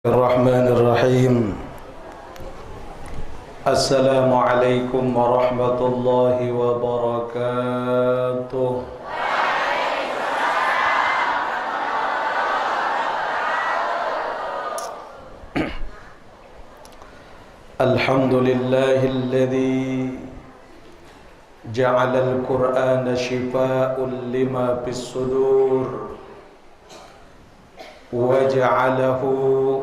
الرحمن الرحيم. السلام عليكم ورحمة الله وبركاته. الحمد لله الذي جعل القرآن شفاء لما في الصدور وجعله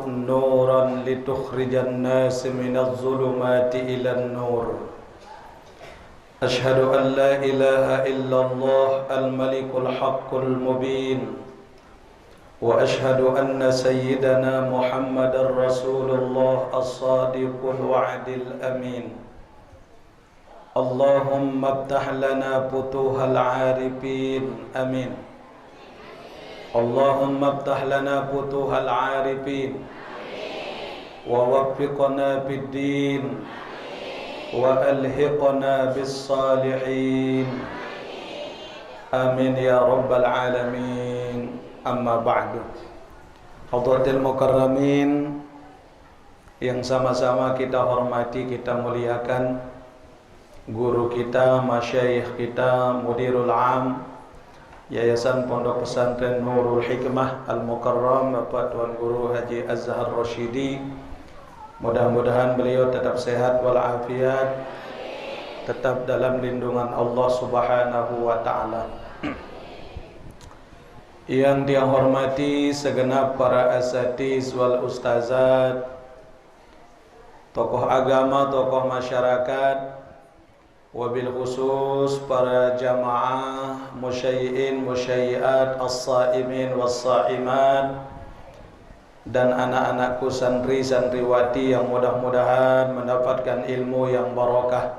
نورا لتخرج الناس من الظلمات إلى النور. أشهد أن لا إله إلا الله الملك الحق المبين، وأشهد أن سيدنا محمد رسول الله الصادق الوعد الأمين. اللهم افتح لنا فتوح العارفين، آمين. اللهم افتح لنا فتوح العارفين ووفقنا في الدين وألحقنا بالصالحين، آمين يا رب العالمين. Amma ba'du. Hadratil mukarramin yang sama-sama kita hormati, kita muliakan guru kita, masyayikh kita, mudirul am Yayasan Pondok Pesantren Nurul Hikmah Al-Mukarram, Bapak Tuan Guru Haji Azhar Rashidi. Mudah-mudahan beliau tetap sehat walafiat, tetap dalam lindungan Allah Subhanahu wa taala. Yang dia hormati segenap para asatiz wal ustazat, tokoh agama, tokoh masyarakat, wabil khusus para jamaah, musyayyin, musyayyiat, as-saimin was-saimat, dan anak-anakku santri santriwati yang mudah-mudahan mendapatkan ilmu yang barokah.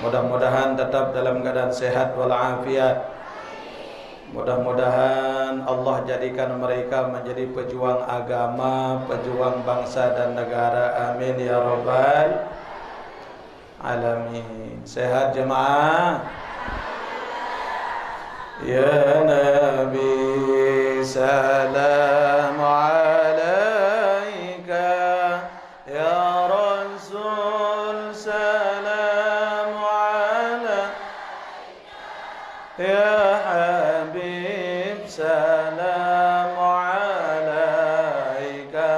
Mudah-mudahan tetap dalam keadaan sehat walafiat. Mudah-mudahan Allah jadikan mereka menjadi pejuang agama, pejuang bangsa dan negara. Amin ya rabbal alamin. Sehat jemaah. Ya Nabi salam alaika, ya Rasul salam alaika, ya Habib salam alaika,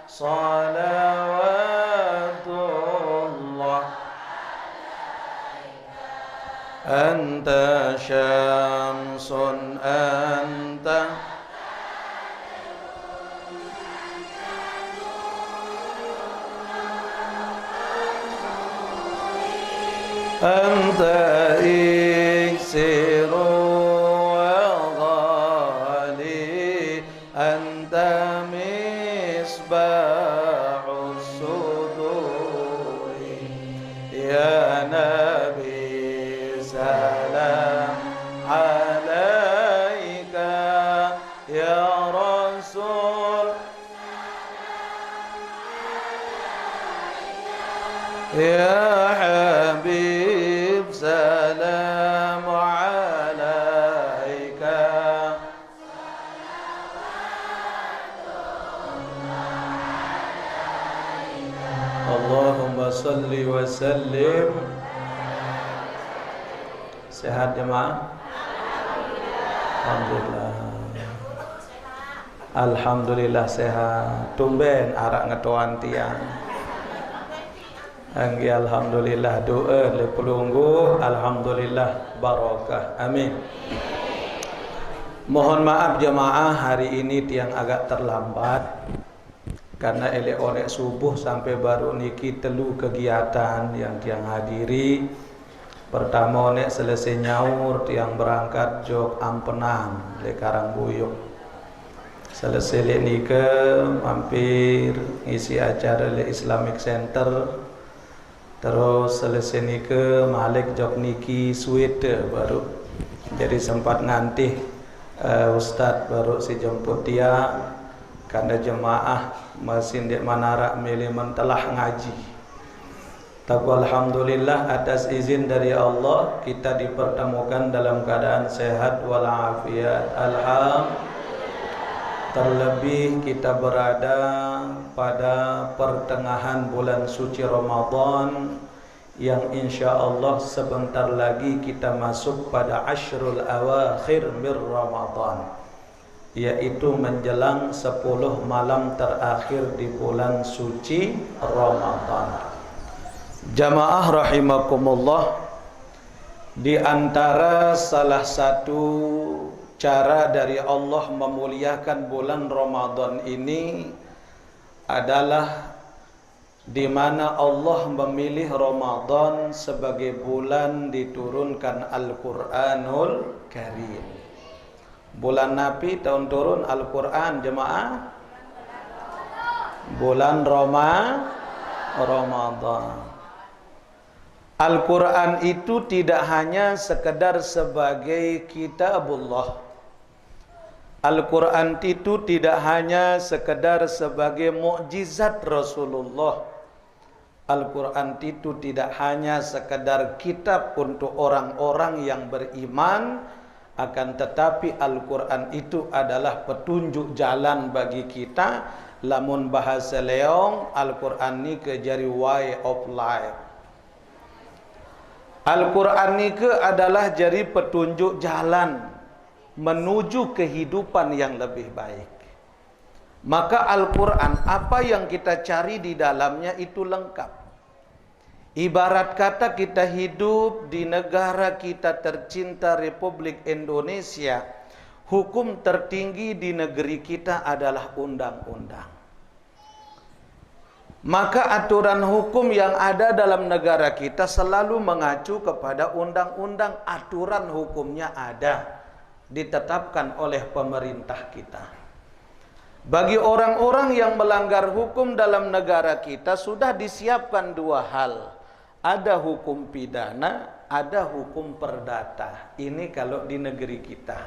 salawatullah. Anta syamsun anta anta iksiru wa ghali, anta misbahus suduri. Ya Nabi salam alaika, ya Rasul ya Habib salam alaika. Allahumma salli wa sallim. Sehat jemaah? Alhamdulillah. Alhamdulillah sehat. Tumben arak ngetoan tiang. Anggi alhamdulillah doa le pelunggu, alhamdulillah barokah. Amin. Mohon maaf jemaah, hari ini tiang agak terlambat karena elek oleh subuh sampai baru niki telu kegiatan yang tiang hadiri. Pertama nek selesai nyaur tiang berangkat jog Ampenang le Karangbuyung. Selesai le nike mampir ngisi acara le Islamic Center. Terus selesai nike Malik jog niki Swede baru. Jadi sempat ngantih Ustadz baru si jemput dia karena jemaah masih di Manara milih mentelah ngaji. Tapi alhamdulillah atas izin dari Allah kita dipertemukan dalam keadaan sehat walafiat. Alhamdulillah. Terlebih kita berada pada pertengahan bulan suci Ramadan, yang insya Allah sebentar lagi kita masuk pada Ashrul Awakhir min Ramadan, yaitu menjelang 10 malam terakhir di bulan suci Ramadan. Jamaah rahimakumullah, di antara salah satu cara dari Allah memuliakan bulan Ramadan ini adalah di mana Allah memilih Ramadan sebagai bulan diturunkan Al-Qur'anul Karim. Bulan Nabi tahun turun Al-Qur'an, jemaah. Bulan Ramadan. Al-Quran itu tidak hanya sekedar sebagai kitabullah. Al-Quran itu tidak hanya sekedar sebagai mukjizat Rasulullah. Al-Quran itu tidak hanya sekedar kitab untuk orang-orang yang beriman, akan tetapi Al-Quran itu adalah petunjuk jalan bagi kita. Lamun bahasa leong, Al-Quran ini ke jari way of life. Al-Quran ini adalah jari petunjuk jalan menuju kehidupan yang lebih baik. Maka Al-Quran, apa yang kita cari di dalamnya itu lengkap. Ibarat kata kita hidup di negara kita tercinta Republik Indonesia, hukum tertinggi di negeri kita adalah undang-undang. Maka aturan hukum yang ada dalam negara kita selalu mengacu kepada undang-undang. Aturan hukumnya ada, ditetapkan oleh pemerintah kita. Bagi orang-orang yang melanggar hukum dalam negara kita sudah disiapkan dua hal. Ada hukum pidana, ada hukum perdata. Ini kalau di negeri kita.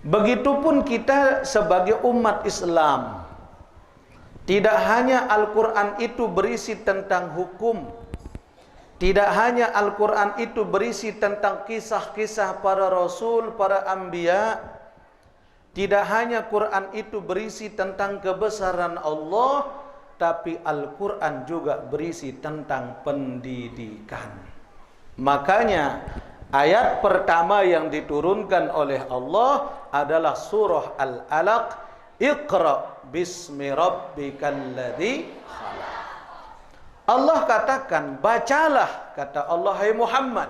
Begitupun kita sebagai umat Islam. Tidak hanya Al-Quran itu berisi tentang hukum. Tidak hanya Al-Quran itu berisi tentang kisah-kisah para rasul, para anbiya. Tidak hanya Quran itu berisi tentang kebesaran Allah, tapi Al-Quran juga berisi tentang pendidikan. Makanya ayat pertama yang diturunkan oleh Allah adalah surah Al-Alaq. Iqra bismi rabbikal ladzi khalaq. Allah katakan, bacalah, kata Allah, hai Muhammad.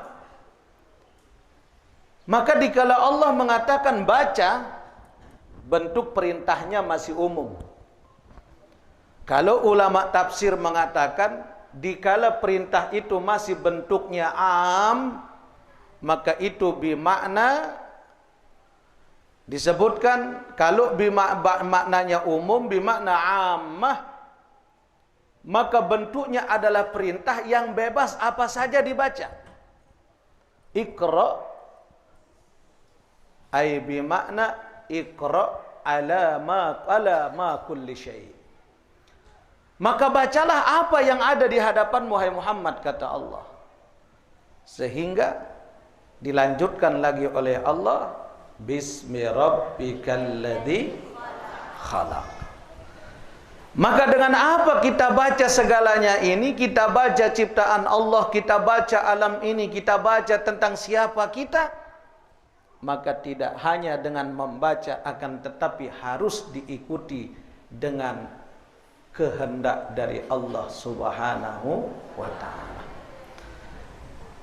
Maka dikala Allah mengatakan baca, bentuk perintahnya masih umum. Kalau ulama tafsir mengatakan dikala perintah itu masih bentuknya am, maka itu bermakna disebutkan kalau maknanya umum, bermakna ammah, maka bentuknya adalah perintah yang bebas apa saja dibaca. Iqra ay bermakna iqra ala ma kulli syai. Maka bacalah apa yang ada di hadapanmu hai Muhammad, kata Allah. Sehingga dilanjutkan lagi oleh Allah, bismi rabbikal ladzi khalaq. Maka dengan apa kita baca segalanya ini? Kita baca ciptaan Allah, kita baca alam ini, kita baca tentang siapa kita. Maka tidak hanya dengan membaca, akan tetapi harus diikuti dengan kehendak dari Allah Subhanahu wa ta'ala.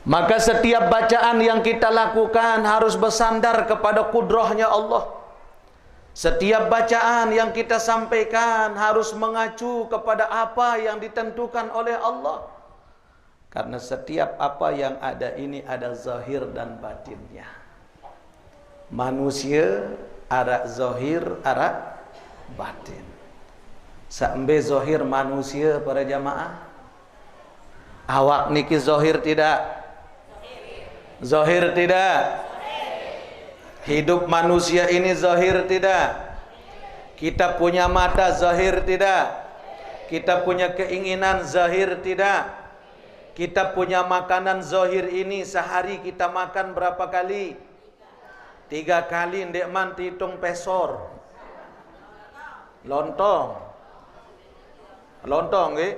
Maka setiap bacaan yang kita lakukan harus bersandar kepada kudrahnya Allah. Setiap bacaan yang kita sampaikan harus mengacu kepada apa yang ditentukan oleh Allah. Karena setiap apa yang ada ini ada zahir dan batinnya. Manusia ada zahir, ada batin. Sampai zahir manusia para jamaah. Awak niki zahir tidak? Zahir tidak? Hidup manusia ini zahir tidak? Kita punya mata zahir tidak? Kita punya keinginan zahir tidak? Kita punya makanan zahir ini sehari kita makan berapa kali? 3 kali, ndek man hitung pesor. Lontong. Lontong nggih.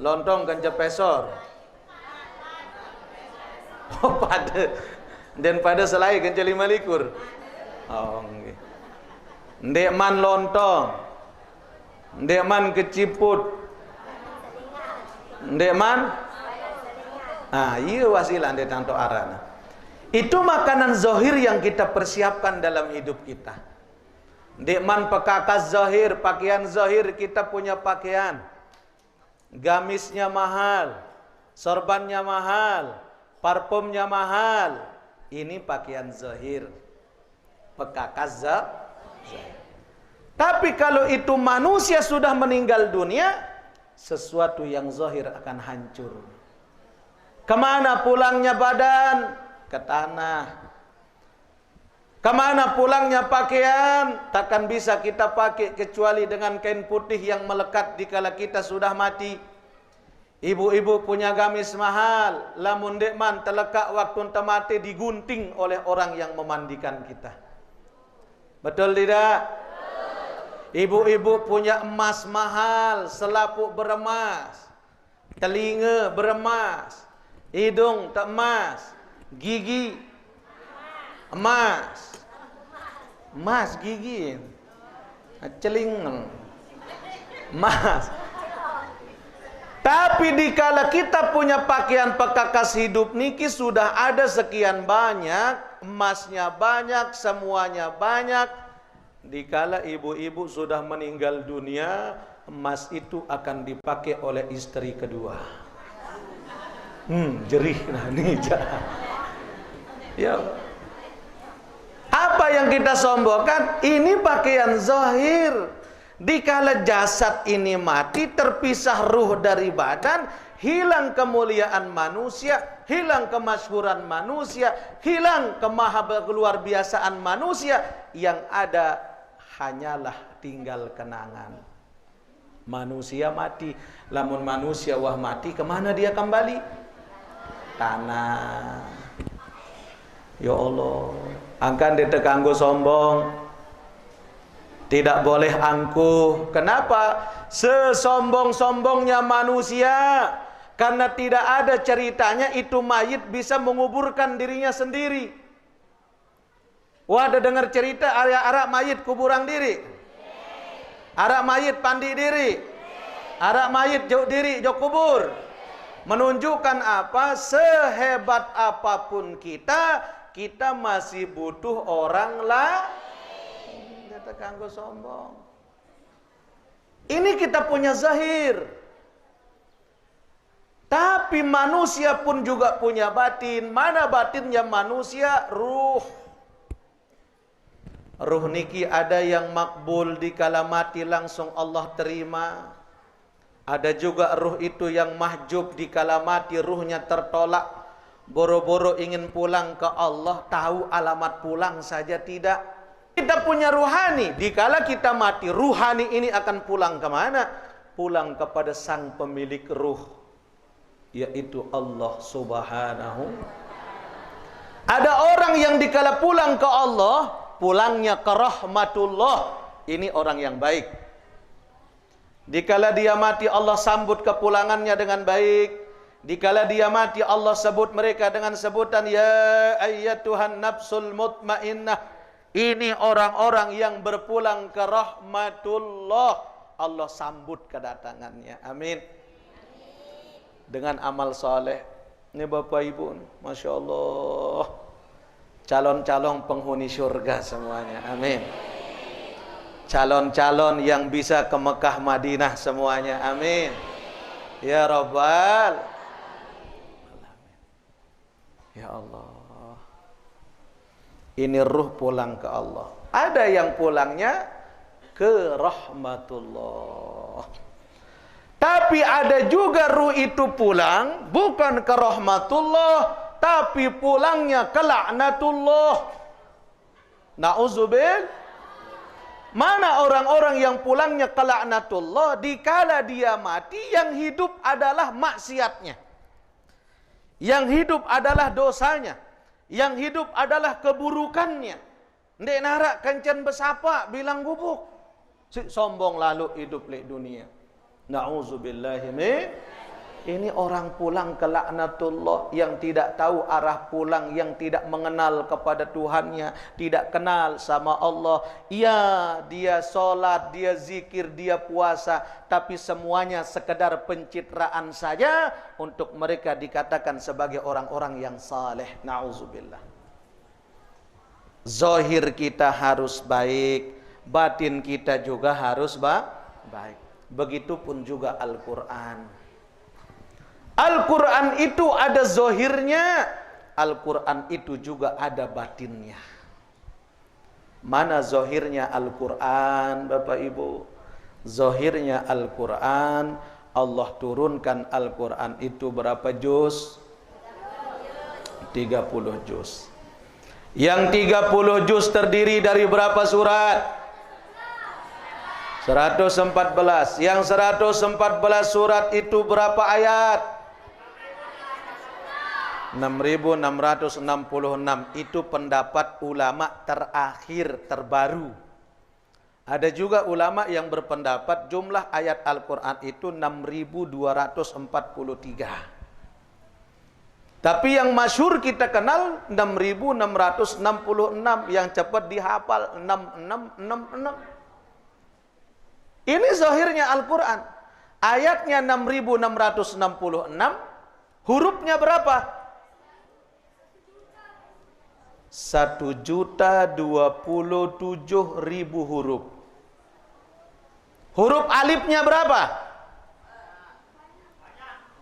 Lontong kanca pesor. Oh, pada. Dan pada selai kanca 25. Oh nggih. Ndek man lontong. Ndek man keciput. Ndek man iya wasilah ndek tanto arana. Itu makanan zahir yang kita persiapkan dalam hidup kita. Ndek man pekakas zahir, pakaian zahir, kita punya pakaian. Gamisnya mahal, sorbannya mahal, parfumnya mahal. Ini pakaian zahir. Pekakas zahir. Tapi kalau itu manusia sudah meninggal dunia, sesuatu yang zahir akan hancur. Kemana pulangnya badan? Ke tanah. Kemana pulangnya pakaian? Takkan bisa kita pakai kecuali dengan kain putih yang melekat dikala kita sudah mati. Ibu-ibu punya gamis mahal, lamun dekman terlekat waktu enta mati digunting oleh orang yang memandikan kita. Betul tidak? Ibu-ibu punya emas mahal, selaput beremas, telinga beremas, hidung tak emas, gigi emas, emas gigi, celing emas. Tapi dikala kita punya pakaian pekakas hidup niki sudah ada sekian banyak, emasnya banyak, semuanya banyak. Dikala ibu-ibu sudah meninggal dunia, emas itu akan dipakai oleh istri kedua. Jerih nah ini ya. Apa yang kita sombongkan? Ini pakaian zahir. Dikala jasad ini mati, terpisah ruh dari badan, hilang kemuliaan manusia, hilang kemasyhuran manusia, hilang kemahaluar biasaan manusia. Yang ada hanyalah tinggal kenangan. Manusia mati. Lamun manusia wah mati, kemana dia kembali? Tanah. Ya Allah, angkan dia terganggu sombong. Tidak boleh angkuh. Kenapa? Sesombong-sombongnya manusia, karena tidak ada ceritanya itu mayit bisa menguburkan dirinya sendiri. Wah, ada dengar cerita arak mayit kuburan diri? Arak mayit pandi diri? Arak mayit jauh diri jauh kubur? Menunjukkan apa? Sehebat apapun kita masih butuh orang lain. Kita kanggo sombong. Ini kita punya zahir. Tapi manusia pun juga punya batin. Mana batinnya manusia? Ruh. Ruh niki ada yang makbul dikala mati langsung Allah terima. Ada juga ruh itu yang mahjub dikala mati ruhnya tertolak. Boro-boro ingin pulang ke Allah, tahu alamat pulang saja tidak. Kita punya ruhani, dikala kita mati, ruhani ini akan pulang kemana? Pulang kepada sang pemilik ruh, yaitu Allah Subhanahu. Ada orang yang dikala pulang ke Allah, pulangnya ke rahmatullah. Ini orang yang baik. Dikala dia mati, Allah sambut kepulangannya dengan baik. Dikala dia mati, Allah sebut mereka dengan sebutan ya ayyatuhan nafsul mutmainnah. Ini orang-orang yang berpulang ke rahmatullah. Allah sambut kedatangannya. Amin. Dengan amal soleh. Ini Bapak Ibu, Masya Allah, calon-calon penghuni surga semuanya. Amin. Calon-calon yang bisa ke Mekah Madinah semuanya. Amin. Ya Rabbal. Ya Allah. Ini ruh pulang ke Allah. Ada yang pulangnya ke rahmatullah. Tapi ada juga ruh itu pulang bukan ke rahmatullah, tapi pulangnya ke laknatullah. Na'udzubillah. Mana orang-orang yang pulangnya ke laknatullah dikala dia mati, yang hidup adalah maksiatnya, yang hidup adalah dosanya, yang hidup adalah keburukannya. Ndek narak kencan besapa bilang gubuk. Si sombong lalu hidup di dunia. Na'udzubillahi min. Ini orang pulang ke laknatullah, yang tidak tahu arah pulang, yang tidak mengenal kepada Tuhannya, tidak kenal sama Allah. Ya, dia sholat, dia zikir, dia puasa, tapi semuanya sekedar pencitraan saja untuk mereka dikatakan sebagai orang-orang yang saleh. Na'udzubillah. Zahir kita harus baik, batin kita juga harus baik. Begitupun juga Al-Quran. Al-Quran itu ada zahirnya, Al-Quran itu juga ada batinnya. Mana zahirnya Al-Quran, Bapak Ibu? Zahirnya Al-Quran, Allah turunkan Al-Quran itu berapa juz? 30 juz. Yang 30 juz terdiri dari berapa surat? 114. Yang 114 surat itu berapa ayat? 6.666. Itu pendapat ulama terakhir, terbaru. Ada juga ulama yang berpendapat jumlah ayat Al-Quran itu 6.243. Tapi yang masyhur kita kenal 6.666, yang cepat dihafal 6666. Ini zahirnya Al-Quran. Ayatnya 6.666, hurufnya berapa? 1.027.000 huruf. Huruf alifnya berapa?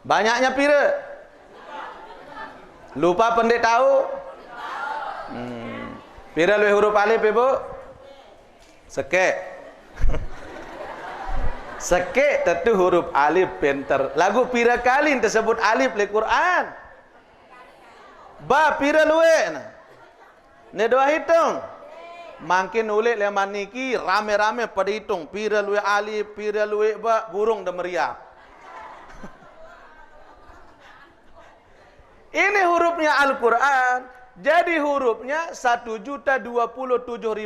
Banyaknya pira? Lupa pendek tahu? Pira lu huruf alif, Ibu? Sekek. Sekek tentu huruf alif pinter. Lagu pira kali tersebut alif di Quran? Ba pira luwe? Ni doa hitung. Makin ulik leman niki rame-rame pada hitung. Pira luwe alif, pira luwe ba, burung dan meriap. Ini hurufnya Al-Quran. Jadi hurufnya 1.027.000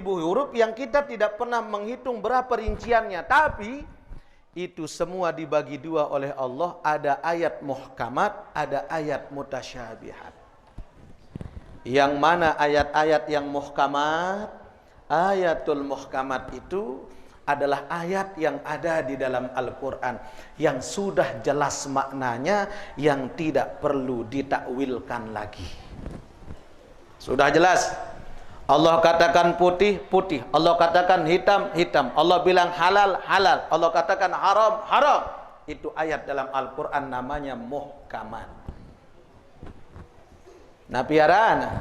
huruf yang kita tidak pernah menghitung berapa rinciannya. Tapi itu semua dibagi dua oleh Allah. Ada ayat muhkamat, ada ayat mutasyabihat. Yang mana ayat-ayat yang muhkamat? Ayatul muhkamat itu adalah ayat yang ada di dalam Al-Quran, yang sudah jelas maknanya, yang tidak perlu ditakwilkan lagi. Sudah jelas. Allah katakan putih, putih. Allah katakan hitam, hitam. Allah bilang halal, halal. Allah katakan haram, haram. Itu ayat dalam Al-Quran namanya muhkamat. Nah, piaraan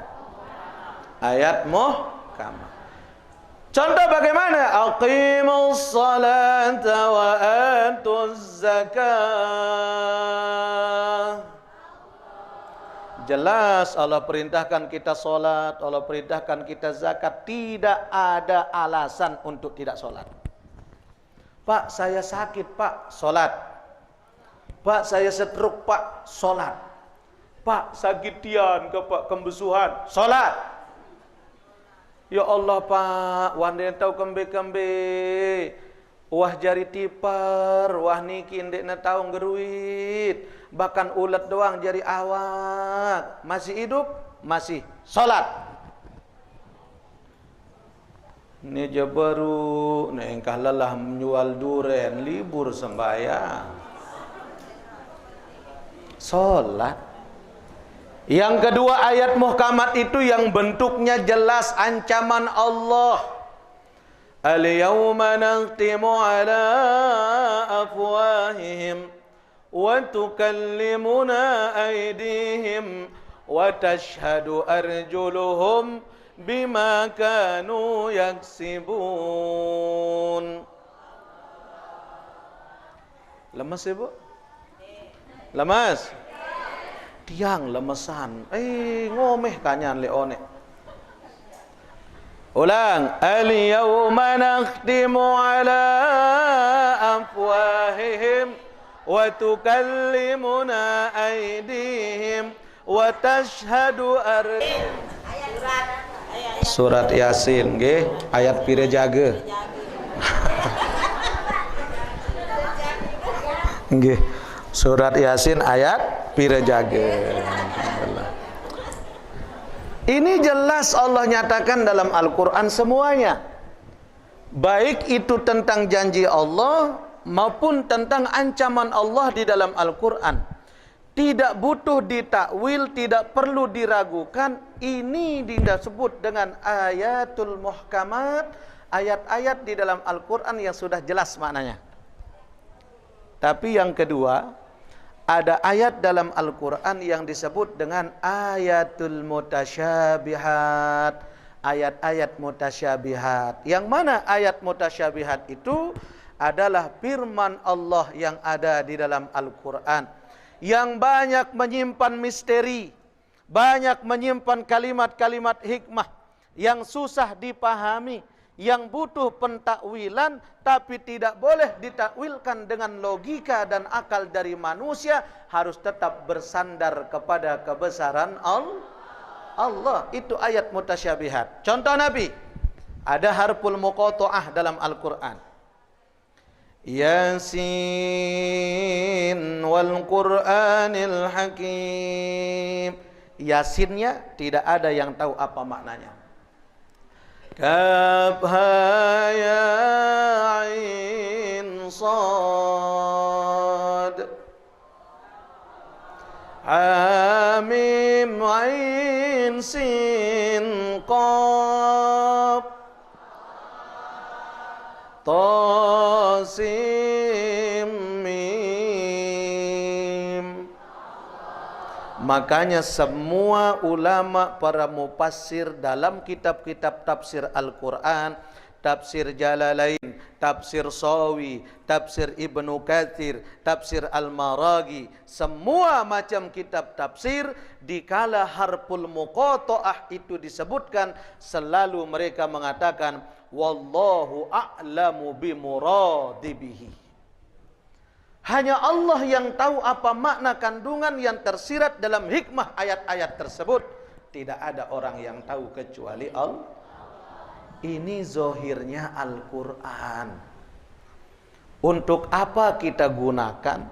ayat muhkamat. Contoh bagaimana? Aqimus salata wa atuz zakah. Jelas Allah perintahkan kita solat, Allah perintahkan kita zakat. Tidak ada alasan untuk tidak solat. Pak, saya sakit, Pak, solat. Pak, saya stroke, Pak, solat. Pak, sakitian ke Pak, kembesuhan, solat. Ya Allah, Pak, wanda tahu kembe-kembe, wah jari tipar, wah niki ndek na tahu ngeruit, bahkan ulet doang jari awak, masih hidup, masih solat. Ini aja baru, nih engkah lelah menjual duren, libur sembahyang, solat. Yang kedua, ayat muhkamat itu yang bentuknya jelas, ancaman Allah. Al-yawma nakhtimu ala afwahihim wa tukallimuna aydihim wa tashhadu arjuluhum bima kanu yaksibun. Lemas, Ibu? Lemas? Tiang lemesan. Ngomeh kanyan leone. Ulang. Al-yawma nakhtimu ala afwahihim wa tukallimuna aydihim wa tashhadu Surat Yasin nggih, ayat pira jaga. Nggih. Surat Yasin ayat pira jage. Ini jelas Allah nyatakan dalam Al-Qur'an semuanya. Baik itu tentang janji Allah maupun tentang ancaman Allah di dalam Al-Qur'an. Tidak butuh ditakwil, tidak perlu diragukan. Ini disebut dengan ayatul muhkamat, ayat-ayat di dalam Al-Qur'an yang sudah jelas maknanya. Tapi yang kedua, ada ayat dalam Al-Qur'an yang disebut dengan ayatul mutasyabihat, ayat-ayat mutasyabihat. Yang mana ayat mutasyabihat itu adalah firman Allah yang ada di dalam Al-Qur'an, yang banyak menyimpan misteri, banyak menyimpan kalimat-kalimat hikmah yang susah dipahami, yang butuh pentakwilan, tapi tidak boleh ditakwilkan dengan logika dan akal dari manusia, harus tetap bersandar kepada kebesaran Allah. Itu ayat mutasyabihat. Contoh Nabi, ada harful muqatta'ah dalam Al-Qur'an. Yasin wal Qur'anil Hakim. Yasinnya tidak ada yang tahu apa maknanya. Kaf ha ya ain sad Hamim ain sin qaf Ta Sin Mim. Makanya semua ulama para mufassir dalam kitab-kitab tafsir Al-Qur'an, tafsir Jalalain, tafsir Sawi, tafsir Ibnu Katsir, tafsir Al-Maraghi, semua macam kitab tafsir, dikala harful muqatta'ah itu disebutkan, selalu mereka mengatakan wallahu a'lamu bimuradibihi. Hanya Allah yang tahu apa makna kandungan yang tersirat dalam hikmah ayat-ayat tersebut. Tidak ada orang yang tahu kecuali Allah. Ini zohirnya Al-Quran. Untuk apa kita gunakan?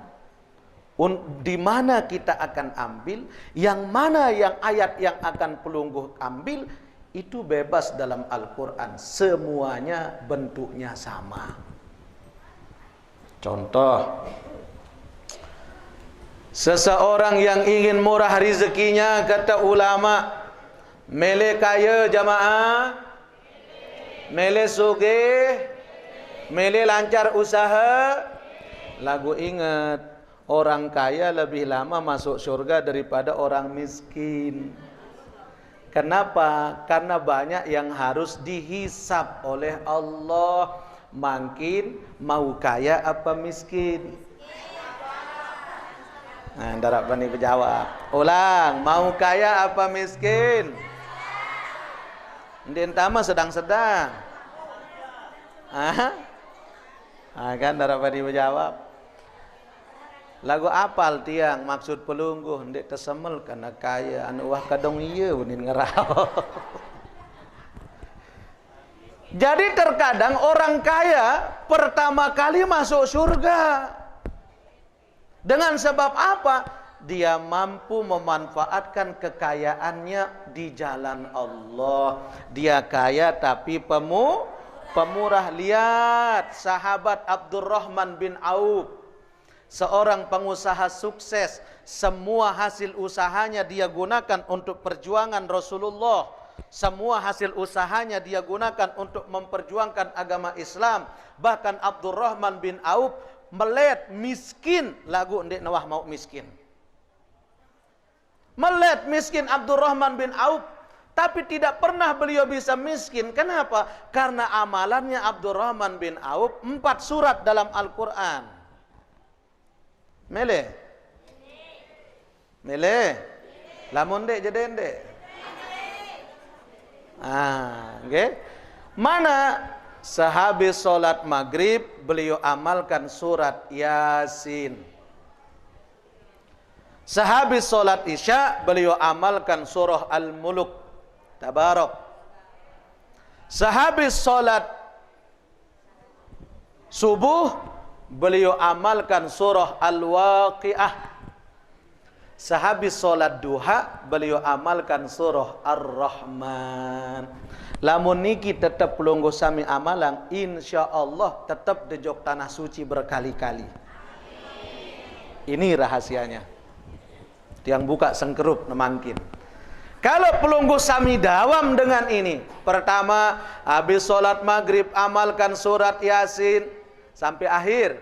Di mana kita akan ambil? Yang mana yang ayat yang akan pelungguh ambil? Itu bebas dalam Al-Quran. Semuanya bentuknya sama. Contoh, seseorang yang ingin murah rezekinya, kata ulama, mele kaya jamaah, mele sugih, mele lancar usaha. Lagu ingat, orang kaya lebih lama masuk surga daripada orang miskin. Kenapa? Karena banyak yang harus dihisab oleh Allah. Makin mau kaya apa miskin? Nah, ndak berani menjawab. Ulang, mau kaya apa miskin? Ndin tama sedang-sedang. Kan ndak berani menjawab. Lagu apal tiang maksud pelungguh ndek tersemel karena kaya anu wah kadong ieu nin ngerau. Jadi terkadang orang kaya pertama kali masuk surga. Dengan sebab apa? Dia mampu memanfaatkan kekayaannya di jalan Allah. Dia kaya tapi pemurah. Lihat sahabat Abdurrahman bin Auf, seorang pengusaha sukses. Semua hasil usahanya dia gunakan untuk perjuangan Rasulullah. Semua hasil usahanya dia gunakan untuk memperjuangkan agama Islam. Bahkan Abdurrahman bin Auf melet miskin, lagu ndek nawah mau miskin. Melet miskin Abdurrahman bin Auf, tapi tidak pernah beliau bisa miskin. Kenapa? Karena amalannya Abdurrahman bin Auf 4 surat dalam Al-Quran. Mele? Lamun dek jadi dek. Okay. Mana sehabis solat maghrib beliau amalkan surat Yasin. Sehabis solat isya beliau amalkan surah Al-Mulk, Tabarak. Sehabis solat subuh beliau amalkan surah Al-Waqiah. Sehabis solat duha, beliau amalkan surah Ar-Rahman. Lamun niki tetap pelunggu sami amalang, insyaallah tetap dejok tanah suci berkali-kali. Ini rahasianya. Tiang buka sengkerup nemangkin. Kalau pelunggu sami dawam dengan ini, pertama habis solat maghrib amalkan surat Yasin sampai akhir.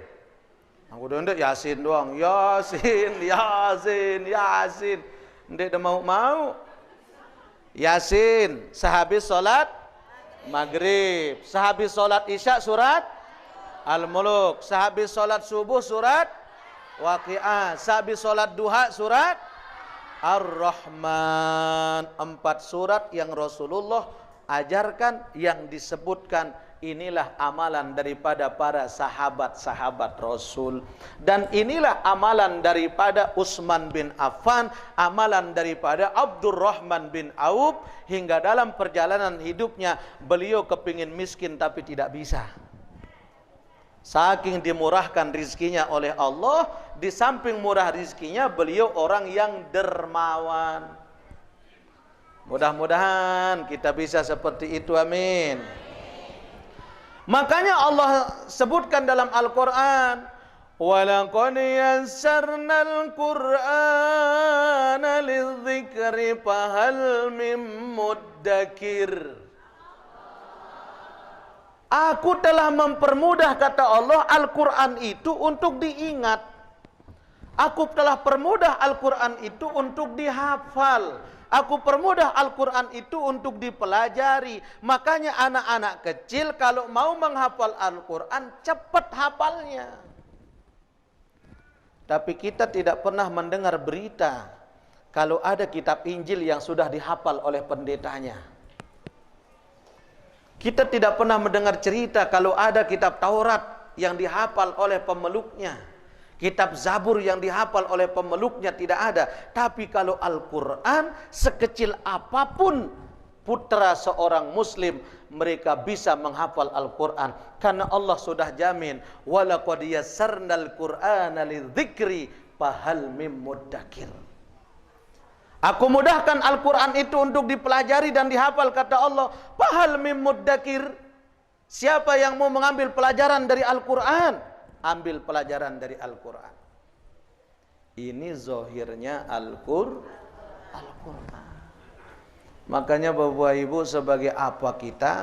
Aku udah Yasin doang, Yasin, Yasin, Yasin. Ndek dah mau. Yasin sehabis solat maghrib, sehabis solat isya surat Al-Muluk, sehabis solat subuh surat Waqiah, sehabis solat duha surat Ar-Rahman. 4 surat yang Rasulullah ajarkan, yang disebutkan inilah amalan daripada para sahabat-sahabat Rasul, dan inilah amalan daripada Utsman bin Affan, amalan daripada Abdurrahman bin Auf, hingga dalam perjalanan hidupnya beliau kepingin miskin tapi tidak bisa. Saking dimurahkan rizkinya oleh Allah, di samping murah rizkinya beliau orang yang dermawan. Mudah-mudahan kita bisa seperti itu, amin. Makanya Allah sebutkan dalam Al-Quran, وَلَقَدْ يَسَّرْنَا الْقُرْآنَ لِلذِّكْرِ فَهَلْ مِن مُّدَّكِرٍ. Aku telah mempermudah, kata Allah, Al-Quran itu untuk diingat. Aku telah permudah Al-Quran itu untuk dihafal. Aku permudah Al-Quran itu untuk dipelajari. Makanya anak-anak kecil kalau mau menghafal Al-Quran, cepat hafalnya. Tapi kita tidak pernah mendengar berita kalau ada kitab Injil yang sudah dihafal oleh pendetanya. Kita tidak pernah mendengar cerita kalau ada kitab Taurat yang dihafal oleh pemeluknya. Kitab Zabur yang dihafal oleh pemeluknya tidak ada. Tapi kalau Al-Quran, sekecil apapun putra seorang muslim, mereka bisa menghafal Al-Quran. Karena Allah sudah jamin, وَلَقَدْ يَسَّرْنَا الْقُرْآنَ لِلذِّكْرِ فَهَلْ مِن مُّدَّكِرٍ. Aku mudahkan Al-Quran itu untuk dipelajari dan dihafal, kata Allah. فَهَلْ مِن مُّدَّكِرٍ. Siapa yang mau mengambil pelajaran dari Al-Quran? Ambil pelajaran dari Al-Quran. Ini zohirnya Al-Quran. Makanya Bapak Ibu, sebagai apa kita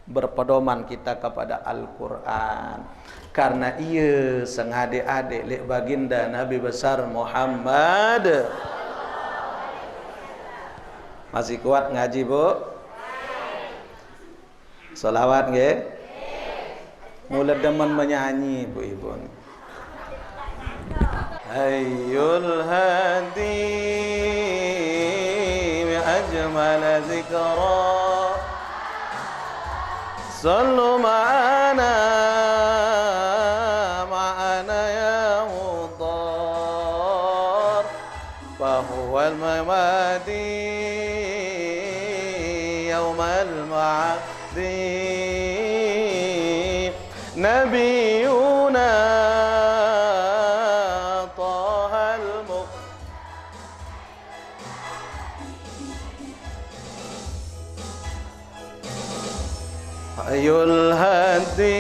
berpedoman kita kepada Al-Quran? Karena ia sengadik-adik lek baginda Nabi besar Muhammad. Masih kuat ngaji, Bu? Salawat nggih? Mulai demen menyanyi, ibu-ibu. Hayyul hadi bi ajmal zikra, sallu ma'ana ya mudar, fa huwa al-mamadi yawm al-ma'adi, Nabiyuna Tahal Muq. Ayul hadi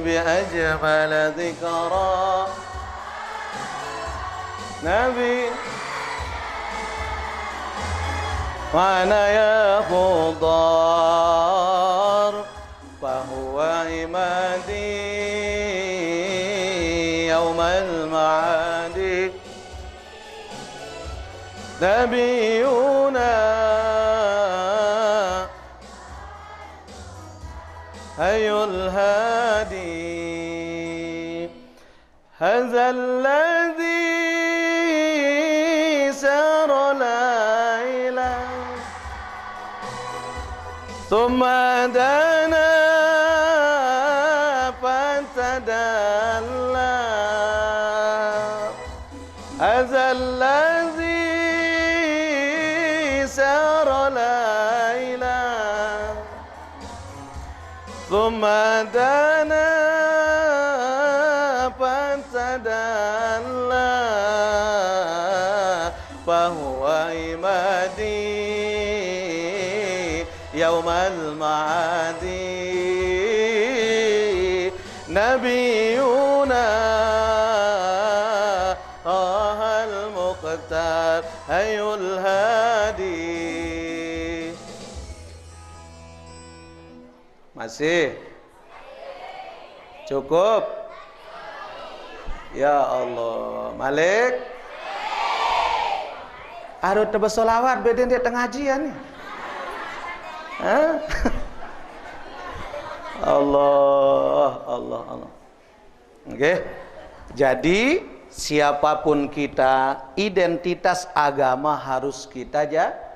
bi ajmal dhikra, Nabi mana ya khudar, فهو عمادي يوم المعاد, نبينا هي الهادي, هذا الذي سار ليلا ثم دنا فتدلى, هذا الذي سار ليلا ثم دنا adalla fahuwa imadi yaumal ma'adi nabiyuna ahal muqtar ayul hadi. Masih? Cukup? Ya Allah. Malik? Aduh tebas solawat beden dia tengah ngajian nih. Hah? Allah. Oke. Jadi siapapun kita, identitas agama harus kita jaga.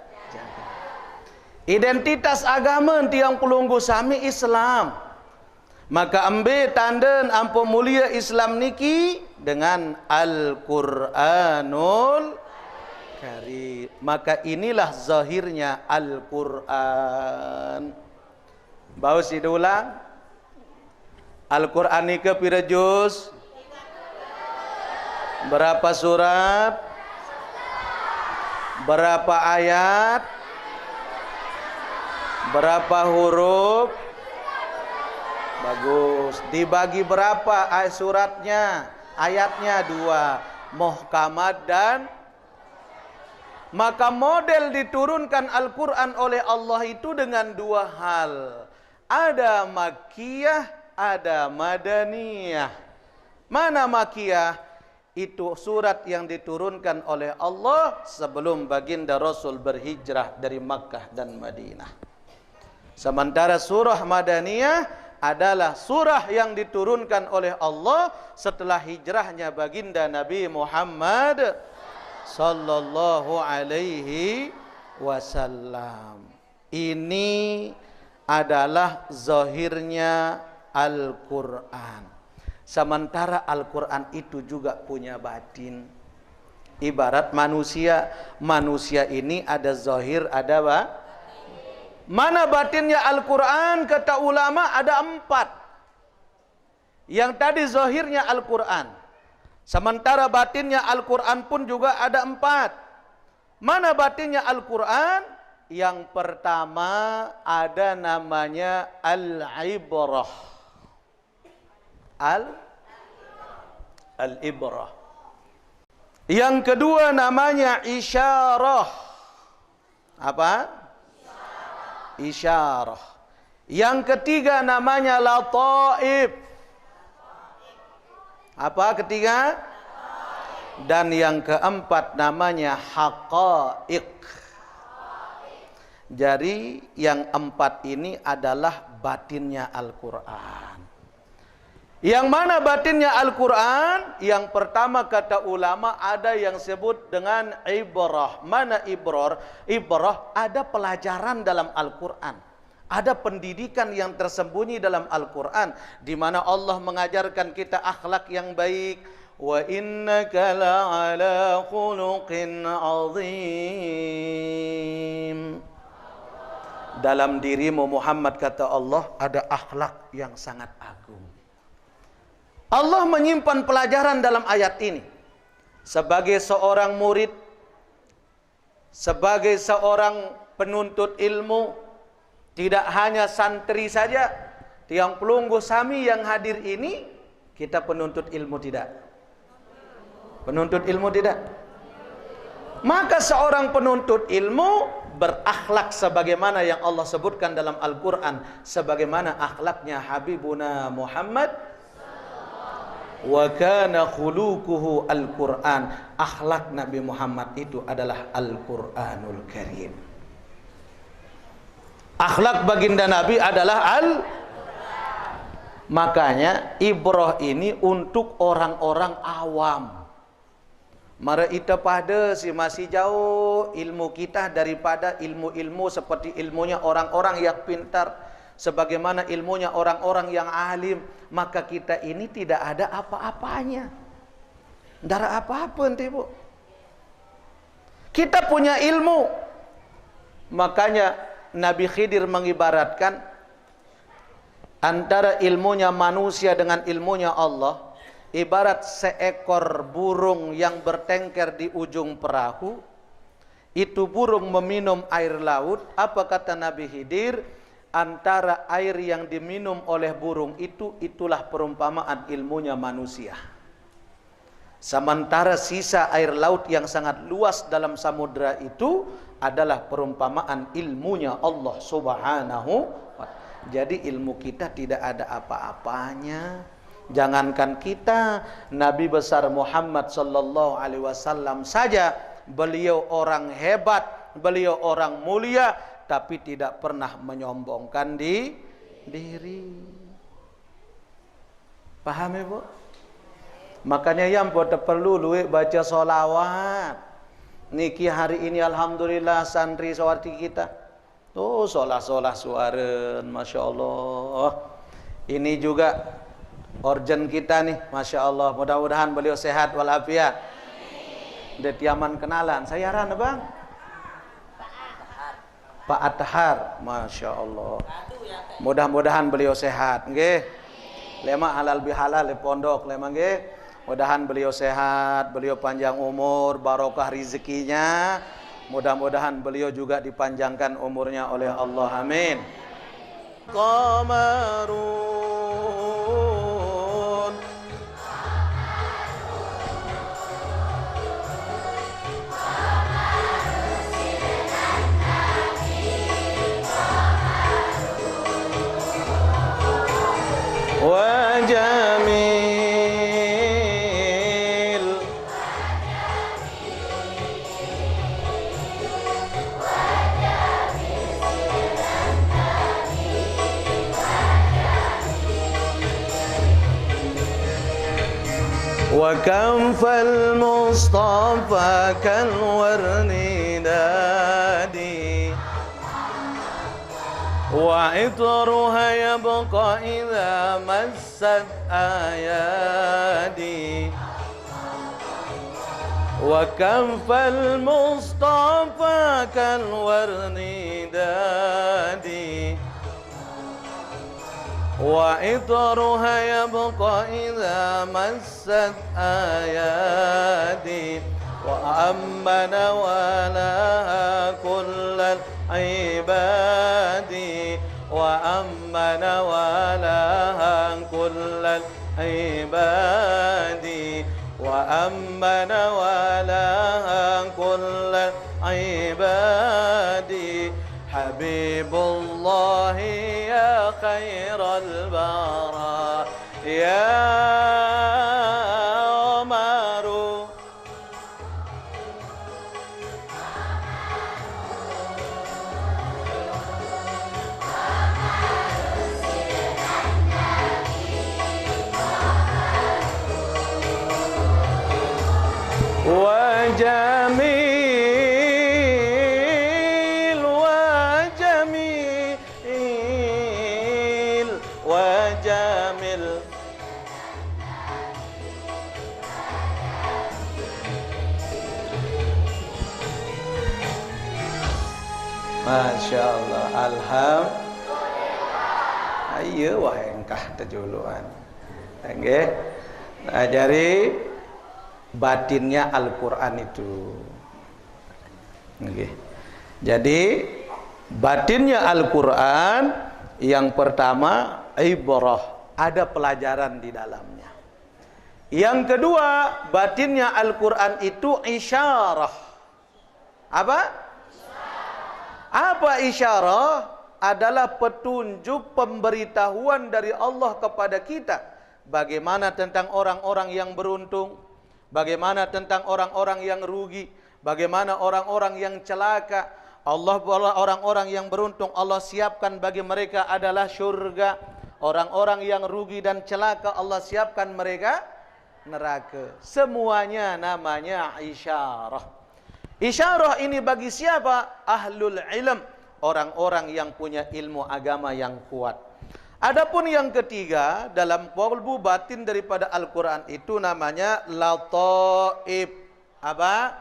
Identitas agama tiang pelunggu sami Islam. Maka ambil tanda ampo mulia Islam niki dengan Al-Qur'anul Karim. Maka inilah zahirnya Al-Qur'an. Bau si ulang. Al-Qur'an niki pira juz? Berapa surat? Berapa ayat? Berapa huruf? Bagus. Dibagi berapa suratnya? Ayatnya 2. Muhkamat dan maka model diturunkan Al-Quran oleh Allah itu dengan 2 hal. Ada Makkiyah, ada Madaniyah. Mana Makkiyah? Itu surat yang diturunkan oleh Allah sebelum baginda Rasul berhijrah dari Makkah dan Madinah. Sementara surah Madaniyah adalah surah yang diturunkan oleh Allah setelah hijrahnya baginda Nabi Muhammad sallallahu alaihi wasallam. Ini adalah zahirnya Al-Quran. Sementara Al-Quran itu juga punya batin. Ibarat manusia, manusia ini ada zahir, ada apa? Mana batinnya Al-Quran? Kata ulama ada 4. Yang tadi zahirnya Al-Quran. Sementara batinnya Al-Quran pun juga ada 4. Mana batinnya Al-Quran? Yang pertama ada namanya Al-Ibrah. Al-Ibrah. Yang kedua namanya Isyarah. Apa? Isyarah. Yang ketiga namanya Lataif. Apa ketiga? Dan yang keempat namanya Haqaiq. Jadi yang 4 ini adalah batinnya Al-Quran. Yang mana batinnya Al-Quran? Yang pertama kata ulama ada yang sebut dengan ibrah. Mana ibrah? Ibrah ada pelajaran dalam Al-Quran. Ada pendidikan yang tersembunyi dalam Al-Quran. Di mana Allah mengajarkan kita akhlak yang baik. Wa innaka la'ala khuluqin azim. Dalam dirimu Muhammad kata Allah ada akhlak yang sangat agung. Allah menyimpan pelajaran dalam ayat ini. Sebagai seorang murid, sebagai seorang penuntut ilmu, tidak hanya santri saja, tiang pelunggu sami yang hadir ini, kita penuntut ilmu tidak? Penuntut ilmu tidak? Maka seorang penuntut ilmu berakhlak sebagaimana yang Allah sebutkan dalam Al-Quran, sebagaimana akhlaknya Habibuna Muhammad. Wa kana khuluquhu Al-Quran. Akhlak Nabi Muhammad itu adalah Al-Quranul Karim. Akhlak baginda Nabi adalah Makanya ibrah ini untuk orang-orang awam. Mara ita pada si masih jauh ilmu kita daripada ilmu-ilmu seperti ilmunya orang-orang yang pintar, sebagaimana ilmunya orang-orang yang alim. Maka kita ini tidak ada apa-apanya, tidak ada apa-apa nanti bu. Kita punya ilmu. Makanya Nabi Khidir mengibaratkan antara ilmunya manusia dengan ilmunya Allah. ibarat seekor burung yang bertengker di ujung perahu. Itu burung meminum air laut. Apa kata Nabi Khidir? Antara air yang diminum oleh burung itu, itulah perumpamaan ilmunya manusia. Sementara sisa air laut yang sangat luas dalam samudra itu adalah perumpamaan ilmunya Allah Subhanahu wa ta'ala. Jadi ilmu kita tidak ada apa-apanya. Jangankan kita, Nabi besar Muhammad sallallahu alaihi wasallam saja, beliau orang hebat, beliau orang mulia, tapi tidak pernah menyombongkan diri. Paham ya, Bu? Makanya yang perlu luwih baca solawat. Niki hari ini alhamdulillah santri sawarti kita. Oh, solah-solah suaren, Masya Allah. Ini juga organ kita nih, Masya Allah. Mudah-mudahan beliau sehat walafiat. Udah tiaman kenalan. Saya Rana bang. Pak Athar, Masya Allah. Mudah-mudahan beliau sehat, nggih. Lema halal bihalal di pondok, lema nggih. Mudahan beliau sehat, beliau panjang umur, barokah rezekinya. Mudah-mudahan beliau juga dipanjangkan umurnya oleh Allah. Amin. Qamarun wa jamil wa kamfal Mustafa kal warni nadi wa itruha yabqa idza massat ayadi wa kamfal Mustafa kal warni nadi wa itruha yabqa idza massat ayadi wa ammana wala kullal ibadi wa ammana wala kullal ibadi wa ammana wala kullal ibadi Habibullah ya khairal bara ya Umaru wa jamil wa jamil wa jamil Masya Allah. Alhamdulillah. Ayo wah engkah terjuluan. Nggih. Ajari batinnya Al-Qur'an itu. Nggih. Jadi batinnya Al-Qur'an yang pertama ibrah, ada pelajaran di dalamnya. Yang kedua, batinnya Al-Qur'an itu isyarah. Apa? Apa isyarah? Adalah petunjuk pemberitahuan dari Allah kepada kita. Bagaimana tentang orang-orang yang beruntung, bagaimana tentang orang-orang yang rugi, bagaimana orang-orang yang celaka. Allah, orang-orang yang beruntung Allah siapkan bagi mereka adalah syurga. Orang-orang yang rugi dan celaka Allah siapkan mereka neraka. Semuanya namanya isyarah. Isyarah ini bagi siapa? Ahlul ilm, orang-orang yang punya ilmu agama yang kuat. Adapun yang ketiga dalam qalbu batin daripada Al-Qur'an itu namanya lataif. Apa?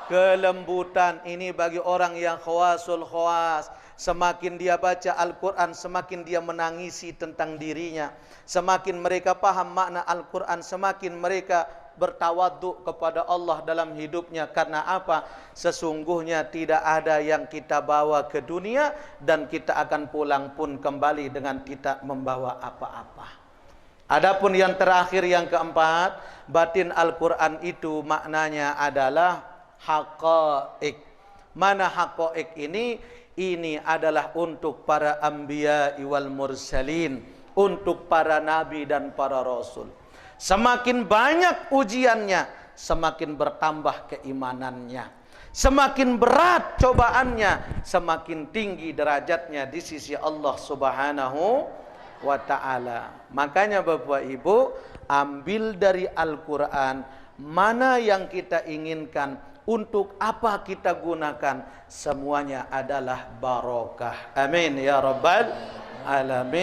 Kelembutan. Ini bagi orang yang khawasul khawas. Semakin dia baca Al-Quran, semakin dia menangisi tentang dirinya. Semakin mereka paham makna Al-Quran, semakin mereka bertawaduk kepada Allah dalam hidupnya. Karena apa? Sesungguhnya tidak ada yang kita bawa ke dunia dan kita akan pulang pun kembali dengan tidak membawa apa-apa. Adapun yang terakhir, yang keempat, batin Al-Quran itu maknanya adalah haqa'iq. Mana haqa'iq ini? Ini adalah untuk para anbiya wal mursalin, untuk para nabi dan para rasul. Semakin banyak ujiannya, semakin bertambah keimanannya. Semakin berat cobaannya, semakin tinggi derajatnya di sisi Allah Subhanahu wa ta'ala. Makanya Bapak Ibu, ambil dari Al-Quran mana yang kita inginkan, untuk apa kita gunakan, semuanya adalah barokah. Amin ya rabbal alamin.